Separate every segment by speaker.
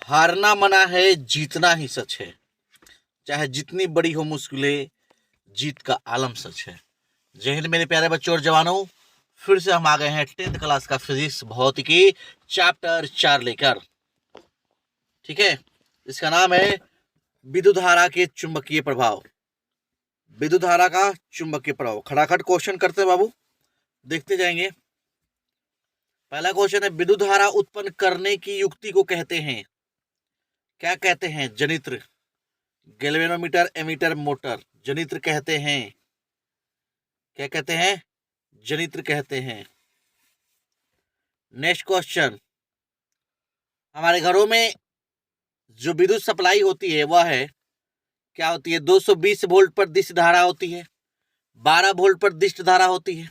Speaker 1: हारना मना है, जीतना ही सच है। चाहे जितनी बड़ी हो मुश्किलें, जीत का आलम सच है। जय हिंद मेरे प्यारे बच्चों और जवानों, फिर से हम आ गए हैं 10th क्लास का फिजिक्स भौतिकी चैप्टर 4 लेकर। ठीक है, इसका नाम है विद्युत धारा के चुंबकीय प्रभाव। विद्युत धारा का चुंबकीय प्रभाव, खटाखट क्वेश्चन करते हैं बाबू, देखते जाएंगे। पहला क्वेश्चन है, विद्युत धारा उत्पन्न करने की युक्ति को कहते हैं, क्या कहते हैं? जनित्र, गैल्वेनोमीटर, एमीटर, मोटर। जनित्र कहते हैं, क्या कहते हैं? जनित्र कहते हैं। नेक्स्ट क्वेश्चन, हमारे घरों में जो विद्युत सप्लाई होती है वह है, क्या होती है? 220 वोल्ट पर दिश धारा होती है, 12 वोल्ट पर दिश धारा होती है।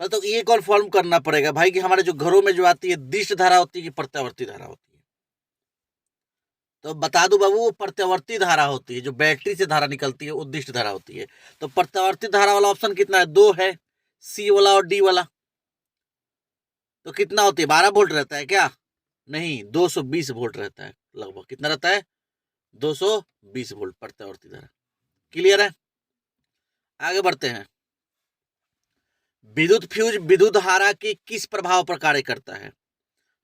Speaker 1: तो ये कौन फॉर्म करना पड़ेगा भाई कि हमारे जो घरों में जो आती है दिश धारा होती है कि प्रत्यावर्ती धारा होती है? तो बता दूं बाबू, वो प्रत्यावर्ती धारा होती है। जो बैटरी से धारा निकलती है वो दिश धारा होती है। तो प्रत्यावर्ती धारा वाला ऑप्शन कितना है? 2 है, सी वाला और डी वाला। तो कितना होती है? 12 वोल्ट रहता है क्या? नहीं, 220 वोल्ट रहता है लगभग। कितना रहता है? 220 वोल्ट प्रत्यावर्ती धारा। क्लियर है? आगे बढ़ते हैं। विद्युत फ्यूज विद्युत धारा के किस प्रभाव पर कार्य करता है?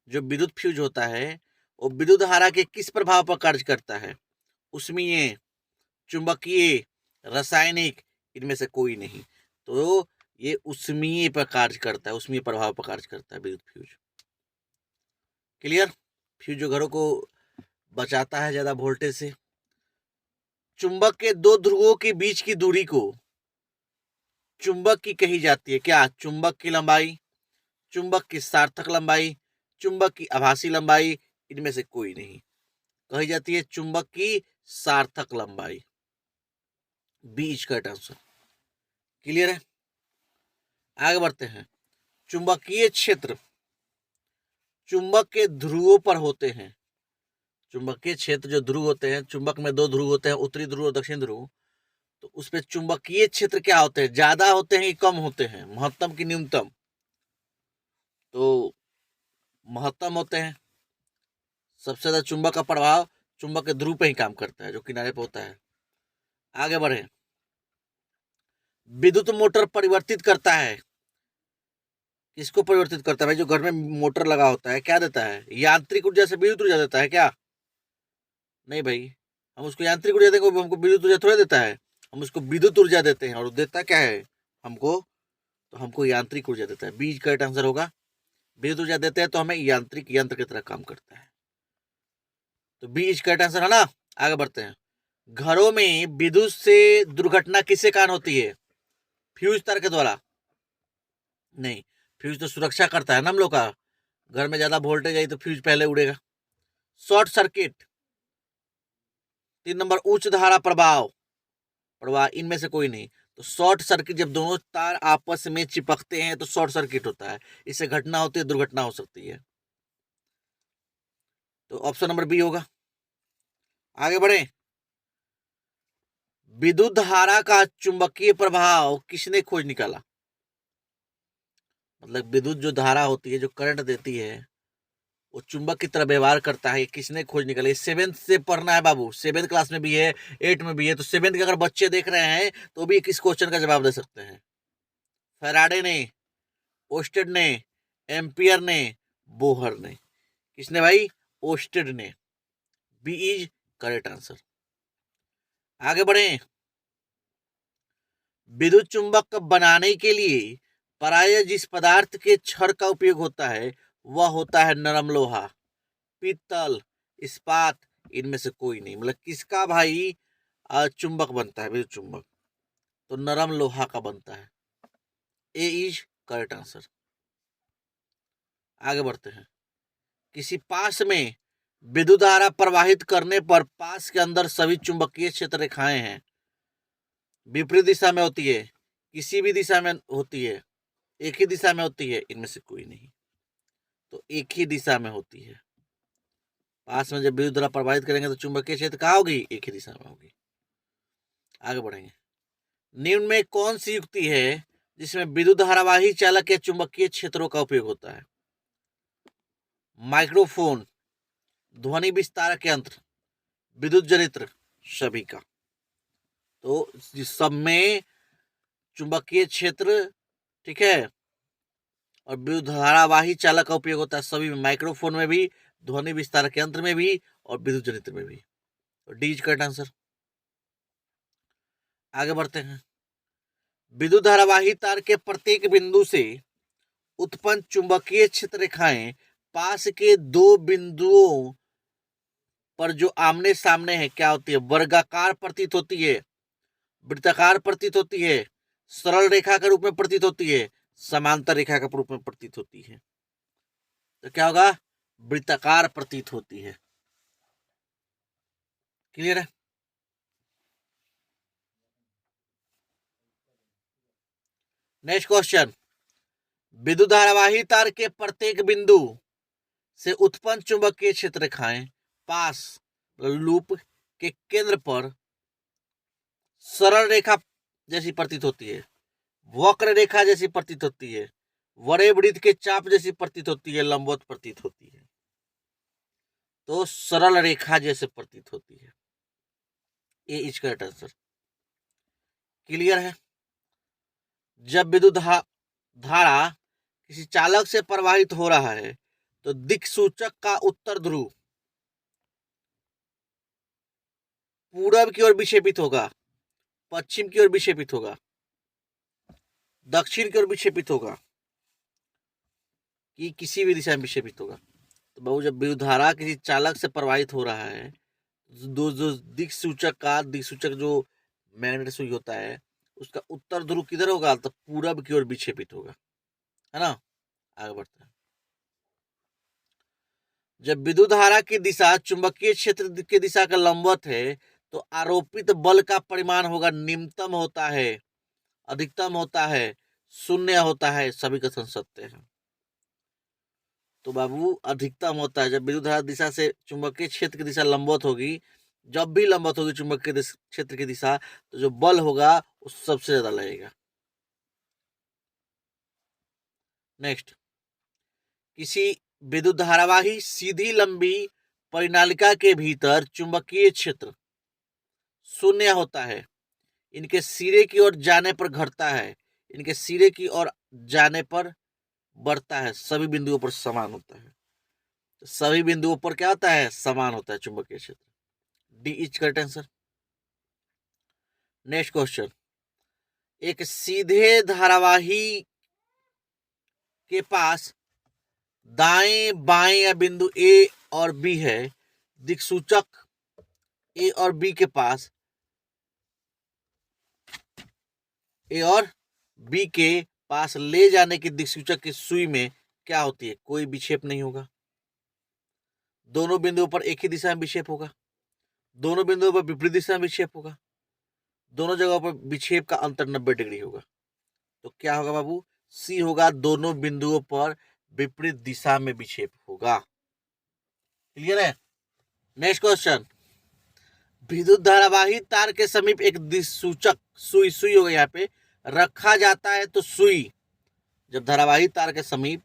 Speaker 1: जो विद्युत फ्यूज होता है वो विद्युत धारा के किस प्रभाव पर कार्य करता है? उष्मीय, चुंबकीय, रासायनिक, इनमें से कोई नहीं। तो ये उष्मीय पर कार्य करता है, उष्मीय प्रभाव पर कार्य करता है विद्युत फ्यूज। क्लियर? फ्यूज जो घरों को बचाता है ज्यादा वोल्टेज से। चुंबक के दो ध्रुवों के बीच की दूरी को चुंबक की कही जाती है, क्या? चुंबक की लंबाई, चुंबक की सार्थक लंबाई, चुंबक की आभासी लंबाई, इनमें से कोई नहीं। कही जाती है चुंबक की सार्थक लंबाई। B is correct answer. Clear है? आगे बढ़ते हैं। चुंबकीय क्षेत्र चुंबक के ध्रुवों पर होते हैं। चुंबकीय क्षेत्र जो ध्रुव होते हैं, चुंबक में 2 ध्रुव होते हैं, उत्तरी ध्रुव और दक्षिण ध्रुव। तो उसपे चुंबकीय क्षेत्र क्या होते हैं? ज्यादा होते हैं कि कम होते हैं? महत्तम की न्यूनतम? तो महत्तम होते हैं। सबसे ज्यादा चुंबक का प्रभाव चुंबक के ध्रुव पे ही काम करता है, जो किनारे पे होता है। आगे बढ़े। विद्युत मोटर परिवर्तित करता है, किसको परिवर्तित करता है भाई? जो घर में मोटर लगा होता है क्या देता है? यांत्रिक ऊर्जा से विद्युत ऊर्जा देता है क्या? नहीं भाई, हम उसको यांत्रिक ऊर्जा देंगे, हमको विद्युत ऊर्जा थोड़ा देता है। हम उसको विद्युत ऊर्जा देते हैं, और देता क्या है हमको? तो हमको यांत्रिक ऊर्जा देता है। बीज करेक्ट आंसर होगा। विद्युत ऊर्जा देते हैं तो हमें यांत्रिक यंत्र की तरह काम करता है। तो बीज करेक्ट आंसर है ना। आगे बढ़ते हैं। घरों में विद्युत से दुर्घटना किससे कारण होती है? फ्यूज तार के द्वारा? नहीं, फ्यूज तो सुरक्षा करता है ना हम लोग का। घर में ज्यादा वोल्टेज आई तो फ्यूज पहले उड़ेगा। शॉर्ट सर्किट, 3 नंबर उच्च धारा प्रवाह, इनमें से कोई नहीं। तो शॉर्ट सर्किट, जब दोनों तार आपस में चिपकते हैं तो शॉर्ट सर्किट होता है। इससे घटना होती है, दुर्घटना हो सकती है। तो ऑप्शन नंबर बी होगा। आगे बढ़े। विद्युत धारा का चुंबकीय प्रभाव किसने खोज निकाला? मतलब विद्युत जो धारा होती है, जो करंट देती है, वो चुंबक की तरह व्यवहार करता है, किसने खोज निकाली? 7th से पढ़ना है बाबू, 7th क्लास में भी है, 8 में भी है। तो 7th के अगर बच्चे देख रहे हैं तो भी किस क्वेश्चन का जवाब दे सकते हैं। फैराडे ने, ओस्टेड ने, एम्पियर ने, बोहर ने। किसने भाई? ओस्टेड ने। B is correct answer. आगे बढ़े। विद्युत चुंबक बनाने के लिए प्रायः जिस पदार्थ के छड़ का उपयोग होता है वह होता है नरम लोहा, पीतल, इस्पात, इनमें से कोई नहीं। मतलब किसका भाई चुंबक बनता है विद्युत चुंबक? तो नरम लोहा का बनता है। ए इज करेक्ट आंसर। आगे बढ़ते हैं। किसी पास में विद्युत धारा प्रवाहित करने पर पास के अंदर सभी चुंबकीय क्षेत्र रेखाएं हैं, विपरीत दिशा में होती है, किसी भी दिशा में होती है, एक ही दिशा में होती है? इनमें से कोई नहीं। तो एक ही दिशा में होती है। पास में जब विद्युत धारा प्रवाहित करेंगे तो चुंबकीय क्षेत्र कहाँ होगी? एक ही दिशा में होगी। आगे बढ़ेंगे। निम्न में कौन सी युक्ति है जिसमें विद्युत धारावाही चालक या चुंबकीय क्षेत्रों का उपयोग होता है? माइक्रोफोन, ध्वनि विस्तारक यंत्र, विद्युत जनित्र सभी का। तो सब में चुंबकीय क्षेत्र, ठीक है, और विद्युत धारावाही चालक का उपयोग होता है सभी में, माइक्रोफोन में भी, ध्वनि विस्तारक यंत्र में भी और विद्युत जनित्र में भी। तो डी इज करेक्ट आंसर। आगे बढ़ते हैं। विद्युत धारावाही तार के प्रत्येक बिंदु से उत्पन्न चुंबकीय क्षेत्र रेखाएं पास के दो बिंदुओं पर जो आमने सामने है क्या होती है? वर्गाकार प्रतीत होती है, वृत्ताकार प्रतीत होती है, सरल रेखा के रूप में प्रतीत होती है, समांतर रेखा के रूप में प्रतीत होती है। तो क्या होगा? वृत्ताकार प्रतीत होती है। क्लियर है? Next question. विद्युत धारावाही तार के प्रत्येक बिंदु से उत्पन्न चुंबकीय क्षेत्र रेखाएं पास लूप के केंद्र पर सरल रेखा जैसी प्रतीत होती है, वक्र रेखा जैसी प्रतीत होती है, बड़े वृत्त के चाप जैसी प्रतीत होती है, लंबवत प्रतीत होती है। तो सरल रेखा जैसे प्रतीत होती है। ये इज करेक्ट आंसर। क्लियर है? जब विद्युत धारा किसी चालक से प्रवाहित हो रहा है तो दिक्सूचक का उत्तर ध्रुव पूरब की ओर विक्षेपित होगा, पश्चिम की ओर विक्षेपित होगा, दक्षिण की ओर विक्षेपित होगा, कि किसी भी दिशा में विक्षेपित होगा। तो बहु जब विद्युत धारा किसी चालक से प्रवाहित हो रहा है, जो दिक्सूचक जो मैग्नेट सुई होता है उसका उत्तर ध्रुव किधर होगा? तो पूरब की ओर विक्षेपित होगा, है ना। आगे बढ़ते हैं। जब विद्युत धारा की दिशा चुंबकीय क्षेत्र की दिशा का लंबवत है तो आरोपित बल का परिमाण होगा निम्नतम होता है, अधिकतम होता है, शून्य होता है, सभी कथन सत्य है। तो बाबू अधिकतम होता है। जब विद्युत धारा दिशा से चुंबकीय क्षेत्र की दिशा लंबवत होगी, जब भी लंबवत होगी चुंबकीय क्षेत्र की दिशा, तो जो बल होगा वो सबसे ज्यादा लगेगा। नेक्स्ट। किसी विद्युत धारावाही सीधी लंबी परिनालिका के भीतर चुंबकीय क्षेत्र शून्य होता है, इनके सिरे की ओर जाने पर घटता है, इनके सिरे की ओर जाने पर बढ़ता है, सभी बिंदुओं पर समान होता है। तो सभी बिंदुओं पर क्या होता है? समान होता है चुंबकीय क्षेत्र। D is correct answer. Next question. एक सीधे धारावाही के पास दाएं बाएं या बिंदु ए और बी है, दिक्सूचक ए और बी के पास ए और बी के पास ले जाने की दिक्सूचक की सुई में क्या होती है? कोई विक्षेप नहीं होगा। दोनों बिंदुओं पर एक ही दिशा में विक्षेप होगा, दोनों बिंदुओं पर विपरीत दिशा में विक्षेप होगा, दोनों जगहों पर विक्षेप का अंतर 90 डिग्री होगा। तो क्या होगा बाबू? सी होगा, दोनों बिंदुओं पर विपरीत दिशा में विक्षेप होगा। क्लियर है? Next question. विद्युत धारावाही तार के समीप एक दिक्सूचक सुई होगा यहाँ पे रखा जाता है, तो सुई जब धारावाही तार के समीप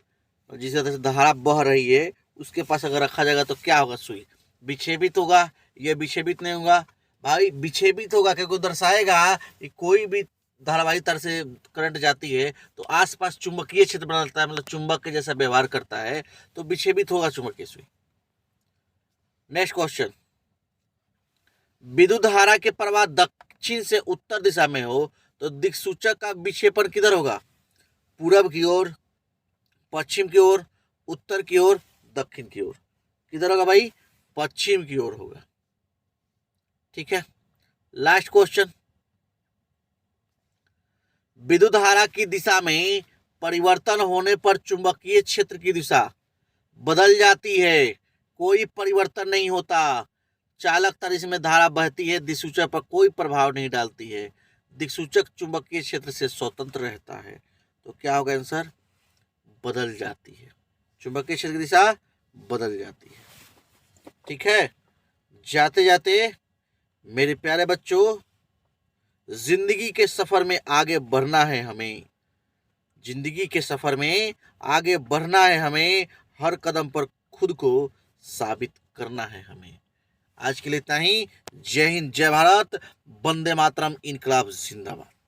Speaker 1: जिस तरह से धारा बह रही है उसके पास अगर रखा जाएगा तो क्या होगा? सुई विक्षेपित होगा। ये विक्षेपित नहीं होगा भाई, विक्षेपित होगा क्योंकि दर्शाएगा कि कोई भी धारावाही तार से करंट जाती है तो आसपास चुंबकीय क्षेत्र बनाता है, मतलब चुंबक के जैसा व्यवहार करता है, तो विक्षेपित होगा चुंबकीय सुई। Next question. विद्युत धारा के प्रवाह दक्षिण से उत्तर दिशा में हो तो दिक्सूचक का विक्षेपण किधर होगा? पूरब की ओर, पश्चिम की ओर, उत्तर की ओर, दक्षिण की ओर। किधर होगा भाई? पश्चिम की ओर होगा। ठीक है। Last question. विद्युत धारा की दिशा में परिवर्तन होने पर चुंबकीय क्षेत्र की दिशा बदल जाती है, कोई परिवर्तन नहीं होता। चालक तार इसमें धारा बहती है, दिक्सूचक पर कोई प्रभाव नहीं डालती है, दिक्सूचक चुंबकीय क्षेत्र से स्वतंत्र रहता है। तो क्या होगा आंसर? बदल जाती है, चुंबकीय क्षेत्र की दिशा बदल जाती है। ठीक है। जाते जाते मेरे प्यारे बच्चों, जिंदगी के सफर में आगे बढ़ना है हमें, जिंदगी के सफर में आगे बढ़ना है हमें, हर कदम पर खुद को साबित करना है हमें। आज के लिए इतना ही। जय हिंद, जय भारत, वंदे मातरम, इनकलाब जिंदाबाद।